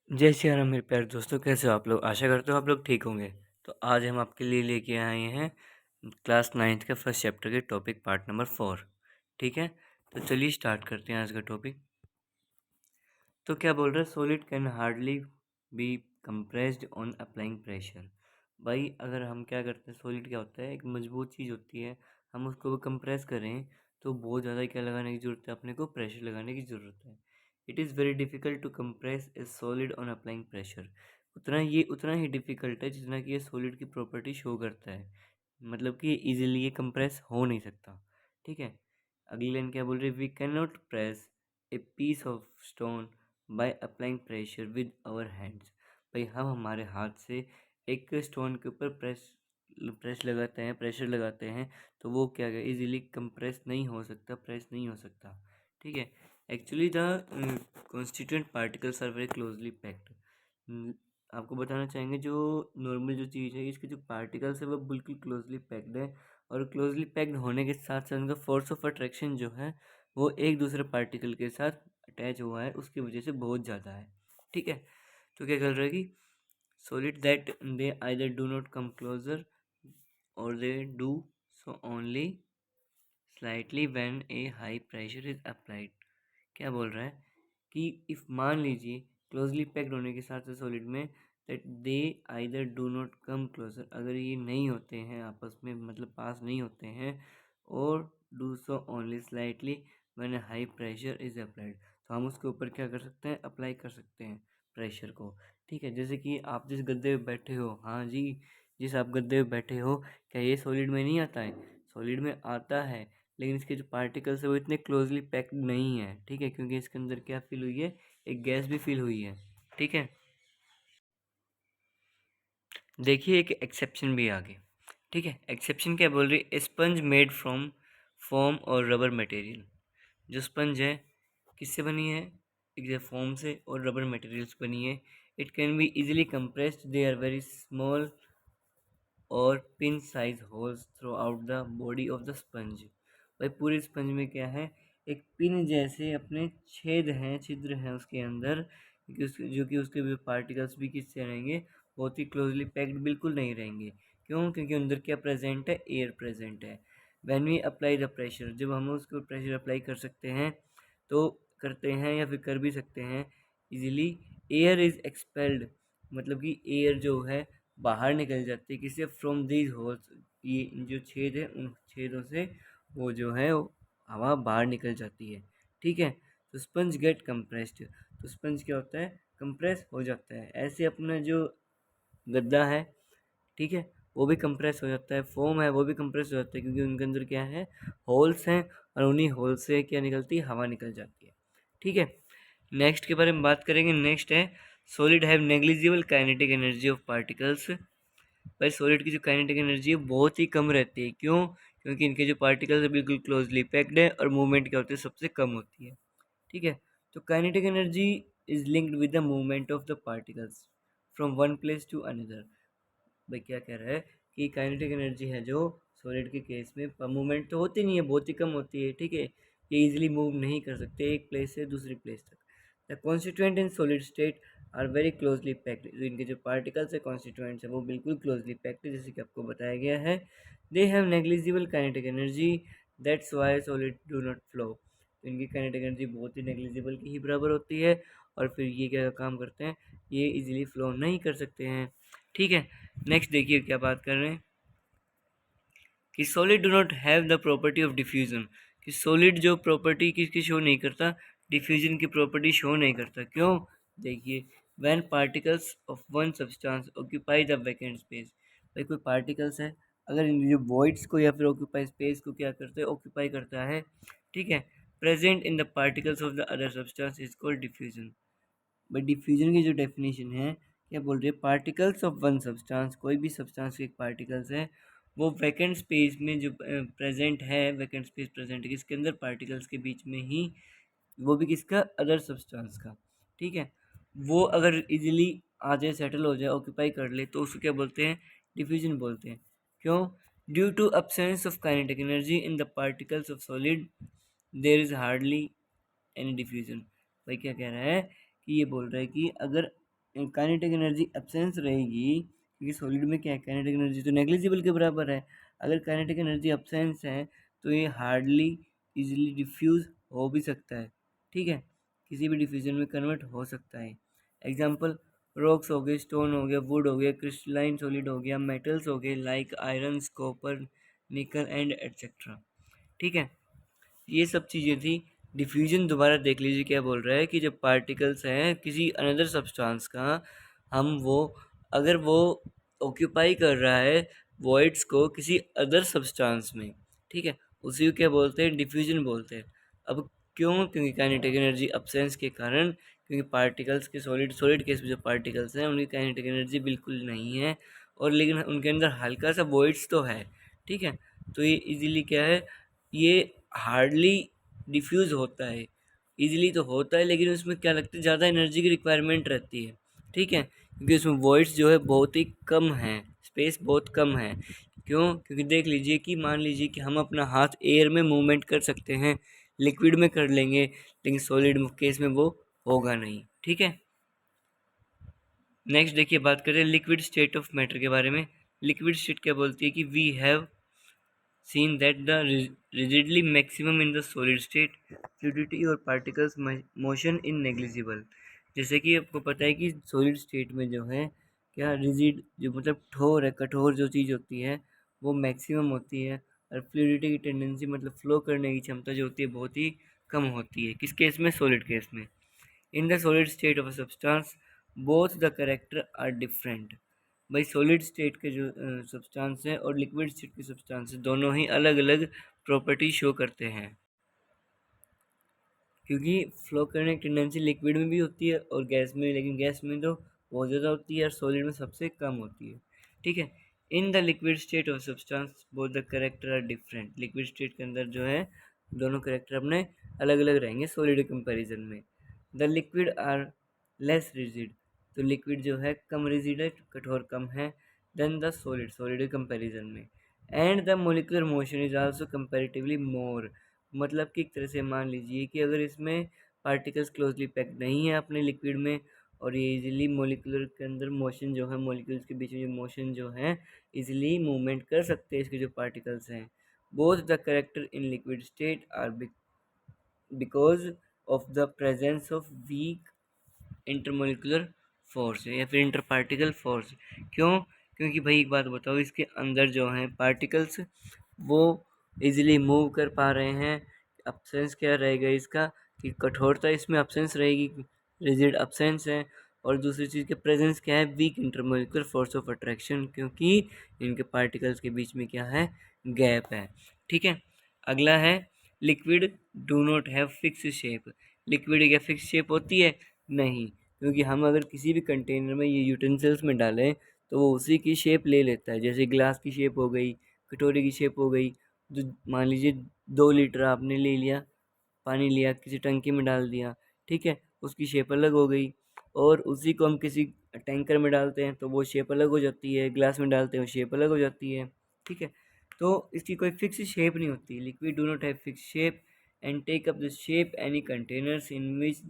जय श्री राम मेरे प्यारे दोस्तों, कैसे हो आप लोग। आशा करते हो आप लोग ठीक होंगे। तो आज हम आपके लिए लेके आए हैं क्लास 9th के फर्स्ट चैप्टर के टॉपिक पार्ट नंबर 4। ठीक है, तो चलिए स्टार्ट करते हैं आज का टॉपिक। तो क्या बोल रहा है, solid can hardly B compressed on applying pressure. भाई अगर हम क्या करते हैं, सॉलिड क्या होता है, एक मजबूत चीज़ होती है। हम उसको कंप्रेस करें तो बहुत ज़्यादा क्या लगाने की ज़रूरत है, अपने को प्रेशर लगाने की ज़रूरत है। It is very difficult to compress a solid on applying pressure. उतना ही डिफ़िकल्ट है जितना कि ये सॉलिड की प्रॉपर्टी शो करता है। मतलब कि इजीली ये कंप्रेस हो नहीं सकता। ठीक है, अगली लाइन क्या बोल रही है, we can not press a piece of stone by applying pressure with our hands. भाई हम हमारे हाथ से एक स्टोन के ऊपर प्रेशर लगाते हैं तो वो क्या है, इजीली कंप्रेस नहीं हो सकता, प्रेस नहीं हो सकता। ठीक है, actually the constituent particles are very closely packed. आपको बताना चाहेंगे, जो नॉर्मल जो चीज़ है, इसके जो पार्टिकल्स है वो बिल्कुल क्लोजली पैक्ड है। और क्लोजली पैक्ड होने के साथ साथ उनका फोर्स ऑफ अट्रैक्शन जो है वो एक दूसरे पार्टिकल के साथ अटैच हुआ है, उसकी वजह से बहुत ज़्यादा है। ठीक है, तो क्या कर रहा है कि solid that they either do not come closer or they do so only slightly when a high pressure is applied। क्या बोल रहा है कि इफ मान लीजिए क्लोजली पैक्ड होने के साथ साथ सॉलिड में, that they either do not come closer, अगर ये नहीं होते हैं आपस में, मतलब पास नहीं होते हैं, और do so only slightly when high pressure is applied, तो हम उसके ऊपर क्या कर सकते हैं, अप्लाई कर सकते हैं प्रेशर को। ठीक है, जैसे कि आप जिस गद्दे पे बैठे हो, हाँ जी, जिस आप गद्दे पे बैठे हो, क्या ये सॉलिड में नहीं आता है? सॉलिड में आता है, लेकिन इसके जो पार्टिकल्स है वो इतने क्लोजली पैक्ड नहीं है। ठीक है, क्योंकि इसके अंदर क्या फिल हुई है, एक गैस भी फिल हुई है। ठीक है, देखिए एक एक्सेप्शन भी आ गई। ठीक है, एक्सेप्शन क्या बोल रही है, स्पंज मेड फ्रॉम फोम और रबर मटेरियल। जो स्पंज है किससे बनी है, एक फोम से और रबर मटेरियल्स बनी है। It can be easily compressed, they are very small और pin size holes throughout the body of the sponge. भाई पूरे स्पंज में क्या है, एक पिन जैसे अपने छेद हैं, छिद्र हैं उसके अंदर, जो कि उसके भी पार्टिकल्स भी किससे रहेंगे, बहुत ही क्लोजली पैक्ड बिल्कुल नहीं रहेंगे। क्यों? क्योंकि अंदर क्या प्रेजेंट है, एयर प्रेजेंट है। When we apply the pressure, जब हम उसको प्रेशर अप्लाई कर सकते हैं, तो करते हैं या फिर कर भी सकते हैं इजीली, एयर इज एक्सपेल्ड, मतलब कि एयर जो है बाहर निकल जाती है किससे, फ्रॉम दीज होल्स, ये जो छेद है उन छेदों से वो जो है हवा बाहर निकल जाती है। ठीक है, तो स्पंज गेट कंप्रेस्ड, तो स्पंज क्या होता है, कंप्रेस हो जाता है। ऐसे अपना जो गद्दा है, ठीक है, वो भी कंप्रेस हो जाता है, फोम है वो भी कंप्रेस हो जाता है, क्योंकि उनके अंदर क्या है, होल्स हैं, और उन्हीं होल से क्या निकलती है, हवा निकल जाती है। ठीक है, नेक्स्ट के बारे में बात करेंगे। नेक्स्ट है, solid have negligible kinetic energy of particles. भाई सॉलिड की जो काइनेटिक एनर्जी है बहुत ही कम रहती है। क्यों? क्योंकि इनके जो पार्टिकल्स है बिल्कुल क्लोजली पैक्ड है, और मूवमेंट क्या होती है, सबसे कम होती है। ठीक है, तो kinetic energy is linked with the movement of the particles from one place to another. भाई क्या कह रहा है कि काइनेटिक एनर्जी है जो सॉलिड के केस में, मूवमेंट तो होती नहीं है, बहुत ही कम होती है। ठीक है, ये इजीली मूव नहीं कर सकते एक प्लेस से दूसरी प्लेस तक। The constituent in solid state are very closely packed, इनके जो पार्टिकल्स है, कॉन्स्टिट्यूएंट्स है, वो बिल्कुल क्लोजली पैक्ड है, जैसे कि आपको बताया गया है। They have negligible kinetic energy, that's why solid do not flow. तो इनकी काइनेटिक एनर्जी बहुत ही नेग्लिजिबल की ही बराबर होती है, और फिर ये क्या काम करते हैं, ये इजीली फ्लो नहीं कर सकते हैं। ठीक है, नेक्स्ट देखिए क्या बात कर रहे हैं कि solid do not have the property of diffusion, कि सॉलिड जो प्रॉपर्टी किसकी शो नहीं करता, डिफ्यूजन की प्रॉपर्टी शो नहीं करता। क्यों? देखिए, when particles of one substance occupy the vacant space. भाई कोई पार्टिकल्स है, अगर इन जो वॉइड्स को या फिर ऑक्यूपाई स्पेस को क्या करते हैं, ऑक्यूपाई करता है। ठीक है, present in the particles of the other substance is called diffusion. But diffusion की जो डेफिनेशन है, क्या बोल रही है, पार्टिकल्स ऑफ वन सब्सटेंस, कोई भी सब्सटेंस के एक पार्टिकल्स है, वो वैकेंट स्पेस में जो प्रेजेंट है, वैकेंट स्पेस प्रेजेंट है किसके अंदर, पार्टिकल्स के बीच में ही, वो भी किसका, अदर सब्सटेंस का। ठीक है, वो अगर इजीली आ जाए, सेटल हो जाए, ऑक्यूपाई कर ले, तो उसको क्या बोलते हैं, डिफ्यूजन बोलते हैं। क्यों? Due to absence of kinetic energy in the particles of solid, there is hardly any diffusion. भाई क्या कह रहा है कि ये बोल रहा है कि अगर काइनेटिक एनर्जी एब्सेंस रहेगी, क्योंकि सॉलिड में क्या है, काइनेटिक एनर्जी तो नेग्लिजिबल के बराबर है। अगर काइनेटिक एनर्जी एब्सेंस है तो ये हार्डली इजीली डिफ्यूज हो भी सकता है, ठीक है, किसी भी डिफ्यूजन में कन्वर्ट हो सकता है। एग्जांपल, रॉक्स हो गए, स्टोन हो गया, वुड हो गया, क्रिस्टलाइन सॉलिड हो गया, मेटल्स हो गए लाइक आयरन, कॉपर, निकल एंड एटसेट्रा, ठीक है। ये सब चीज़ें थी। डिफ्यूजन दोबारा देख लीजिए क्या बोल रहा है कि जब पार्टिकल्स हैं किसी अनदर सब्सटेंस का, हम वो अगर वो ऑक्यूपाई कर रहा है वॉइड्स को किसी अदर सब्सटेंस में, ठीक है, उसी को क्या बोलते हैं, डिफ्यूजन बोलते हैं। अब क्यों, क्योंकि काइनेटिक एनर्जी अब्सेंस के कारण, क्योंकि पार्टिकल्स के सॉलिड सॉलिड केस में जो पार्टिकल्स हैं उनकी काइनेटिक एनर्जी बिल्कुल नहीं है, और लेकिन उनके अंदर हल्का सा वॉइड्स तो है, ठीक है। तो ये इजीली क्या है, ये हार्डली डिफ्यूज़ होता है। ईज़िली तो होता है लेकिन उसमें क्या लगता है, ज़्यादा एनर्जी की रिक्वायरमेंट रहती है, ठीक है, क्योंकि उसमें वॉइड्स जो है बहुत ही कम हैं, स्पेस बहुत कम है। क्यों, क्योंकि देख लीजिए कि मान लीजिए कि हम अपना हाथ एयर में मूवमेंट कर सकते हैं, लिक्विड में कर लेंगे, लेकिन सॉलिड केस में वो होगा नहीं, ठीक है। नेक्स्ट देखिए, बात करें लिक्विड स्टेट ऑफ मैटर के बारे में। लिक्विड स्टेट क्या बोलती है कि we have seen that the rigidly maximum in the solid state, fluidity और particles motion in negligible। जैसे कि आपको पता है कि सॉलिड स्टेट में जो है क्या, रिजिड जो मतलब ठोर है, कठोर जो चीज़ होती है वो मैक्सिमम होती है, और फ्लूइडिटी की टेंडेंसी मतलब फ्लो करने की क्षमता जो होती है बहुत ही कम होती है। किस केस में, सॉलिड केस में। In the solid state of a substance both the character are different. भाई सॉलिड स्टेट के जो सब्सटेंस हैं और लिक्विड स्टेट के सब्सटेंस दोनों ही अलग अलग प्रॉपर्टी शो करते हैं, क्योंकि फ्लो करने की टेंडेंसी लिक्विड में भी होती है और गैस में, लेकिन गैस में तो बहुत ज़्यादा होती है और सॉलिड में सबसे कम होती है, ठीक है। In the liquid state of substance both the character are different. Liquid state के अंदर जो है दोनों करेक्टर अपने अलग अलग रहेंगे सॉलिड कंपेरिजन में। The liquid are less rigid, तो लिक्विड जो है कम रिजिड है, कठोर कम है, then the solid solid comparison में। And the molecular motion is also comparatively more, मतलब कि एक तरह से मान लीजिए कि अगर इसमें पार्टिकल्स क्लोजली पैक्ड नहीं है अपने लिक्विड में, और ये इजीली मोलिकुलर के अंदर मोशन जो है, मोलिकुल्स के बीच में जो मोशन जो है इजीली मूवमेंट कर सकते हैं इसके जो पार्टिकल्स हैं। Both the character in liquid state are because of the presence of weak intermolecular force या फिर इंटर पार्टिकल फोर्स। क्यों, क्योंकि भाई एक बात बताओ, इसके अंदर जो हैं पार्टिकल्स वो इजीली मूव कर पा रहे हैं। अब्सेंस क्या रहेगा इसका, कि कठोरता इसमें अब्सेंस रहेगी, रिजिड अब्सेंस है, और दूसरी चीज़ के प्रेजेंस क्या है, weak intermolecular force of attraction, क्योंकि इनके पार्टिकल्स के बीच में क्या है, गैप है, ठीक है। अगला है liquid do not have fix shape. Liquid क्या फिक्स शेप होती है, नहीं, क्योंकि हम अगर किसी भी कंटेनर में ये यूटेंसिल्स में डालें तो वो उसी की शेप ले लेता है, जैसे ग्लास की शेप हो गई, कटोरे की शेप हो गई। जो मान लीजिए 2 लीटर आपने ले लिया, पानी लिया, किसी टंकी में डाल दिया, ठीक है, उसकी शेप अलग हो गई। और उसी को हम किसी टैंकर में डालते हैं तो वो शेप अलग हो जाती है, ग्लास में डालते हैं वो शेप अलग हो जाती है, ठीक है। तो इसकी कोई फिक्स शेप नहीं होती। Liquid do not have fix shape and take up the shape any containers in which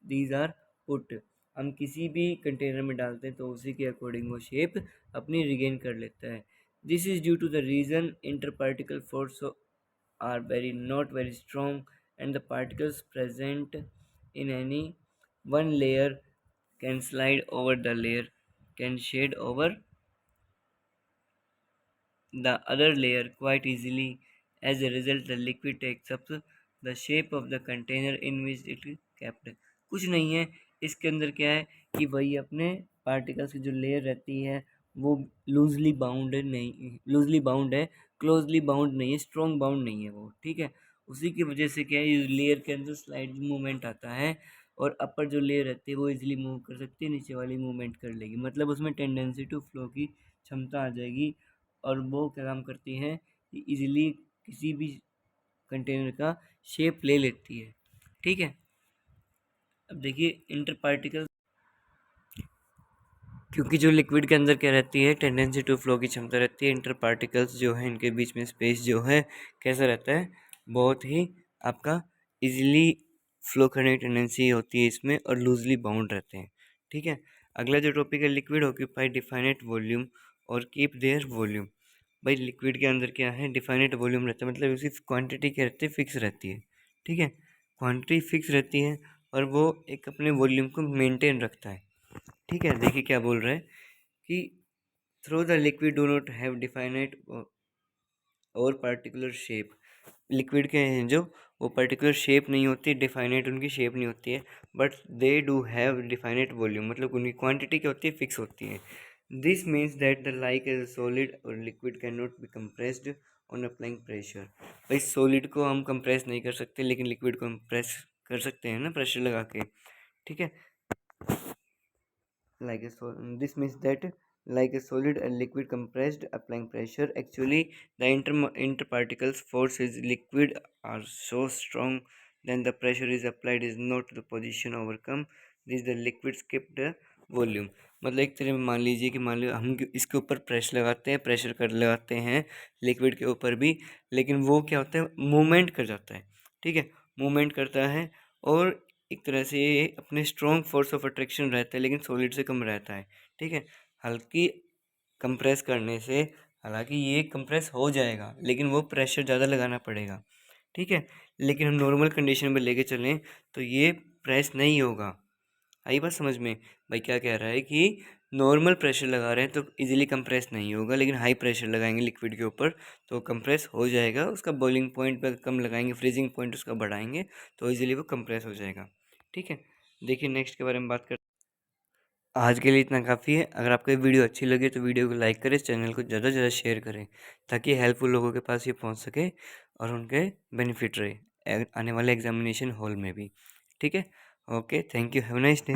these are put. हम किसी भी कंटेनर में डालते हैं तो उसी के अकॉर्डिंग वो शेप अपनी रिगेन कर लेता है। This is due to the reason inter particle force are very not very strong, and the particles present in any one layer can slide over the layer, can shade over the other layer quite easily. As a result, the liquid takes up the shape of the container in which it is kept। कुछ नहीं है इसके अंदर, क्या है कि वही अपने पार्टिकल्स की जो लेयर रहती है वो लूजली बाउंड नहीं, लूजली बाउंड है, क्लोजली बाउंड नहीं है, स्ट्रॉन्ग बाउंड नहीं है वो, ठीक है। उसी की वजह से क्या है, लेयर के अंदर स्लाइड मूवमेंट आता है, और अपर जो लेयर रहती है वो इजीली मूव कर सकती है, नीचे वाली मूवमेंट कर लेगी, मतलब उसमें टेंडेंसी टू फ्लो की क्षमता आ जाएगी, और वो क्या काम करती हैं कि इजीली किसी भी कंटेनर का शेप ले लेती है, ठीक है। अब देखिए इंटर पार्टिकल, क्योंकि जो लिक्विड के अंदर क्या रहती है, टेंडेंसी टू फ्लो की क्षमता रहती है, इंटर पार्टिकल्स जो है इनके बीच में स्पेस जो है कैसा रहता है, बहुत ही आपका इजीली फ्लो करने की टेंडेंसी होती है इसमें, और लूजली बाउंड रहते हैं, ठीक है। अगला जो टॉपिक है, लिक्विड ऑक्यूपाई डिफाइनेट वॉल्यूम और कीप देयर वॉल्यूम। भाई लिक्विड के अंदर क्या है, डिफाइनेट वॉल्यूम रहता है, मतलब उसकी क्वांटिटी क्या रहती है, फिक्स रहती है। ठीक है, क्वांटिटी फिक्स रहती है और वो एक अपने वॉल्यूम को मेंटेन रखता है। ठीक है, देखिए क्या बोल रहा है कि through the liquid do not have definite और पर्टिकुलर शेप। लिक्विड के हैं जो, वो पर्टिकुलर शेप नहीं होती, डिफाइनेट उनकी शेप नहीं होती है, but they do have definite volume, मतलब उनकी क्वांटिटी क्या होती है, फिक्स होती है। This means that the like as solid और liquid can not be compressed on applying pressure. भाई सॉलिड को हम कंप्रेस नहीं कर सकते, लेकिन लिक्विड को हम प्रेस कर सकते हैं ना, प्रेशर लगा के। ठीक है, like a this means that like a solid and liquid compressed applying pressure, actually the interparticles force is liquid are so strong then the pressure is applied is not the position overcome, this the liquid skip the volume. मतलब एक तरह मान लीजिए कि मान लो हम इसके ऊपर प्रेस लगाते हैं, प्रेशर कर लगाते हैं लिक्विड के ऊपर भी, लेकिन वो क्या होता है, मूवमेंट कर जाता है। ठीक है, मूवमेंट करता है और एक तरह से ये अपने स्ट्रॉन्ग फोर्स ऑफ अट्रैक्शन रहता है, लेकिन सॉलिड से कम रहता है। ठीक है, हल्की कंप्रेस करने से, हालांकि ये कंप्रेस हो जाएगा लेकिन वो प्रेशर ज़्यादा लगाना पड़ेगा। ठीक है, लेकिन हम नॉर्मल कंडीशन में लेके चलें तो ये प्रेस नहीं होगा। आई बात समझ में? भाई क्या कह रहा है कि नॉर्मल प्रेशर लगा रहे हैं तो इजीली कंप्रेस नहीं होगा, लेकिन हाई प्रेशर लगाएंगे लिक्विड के ऊपर तो कंप्रेस हो जाएगा। उसका बॉइलिंग पॉइंट पर कम लगाएंगे, फ्रीजिंग पॉइंट उसका बढ़ाएंगे तो इजीली वो कंप्रेस हो जाएगा। ठीक है, देखिए नेक्स्ट के बारे में बात करते हैं। आज के लिए इतना काफ़ी है। अगर आपको ये वीडियो अच्छी लगे तो वीडियो को लाइक करें, चैनल को ज़्यादा से ज़्यादा शेयर करें ताकि हेल्पफुल लोगों के पास ये पहुंच सके और उनके बेनिफिट रहे आने वाले एग्जामिनेशन हॉल में भी। ठीक है, okay, thank you, have nice day.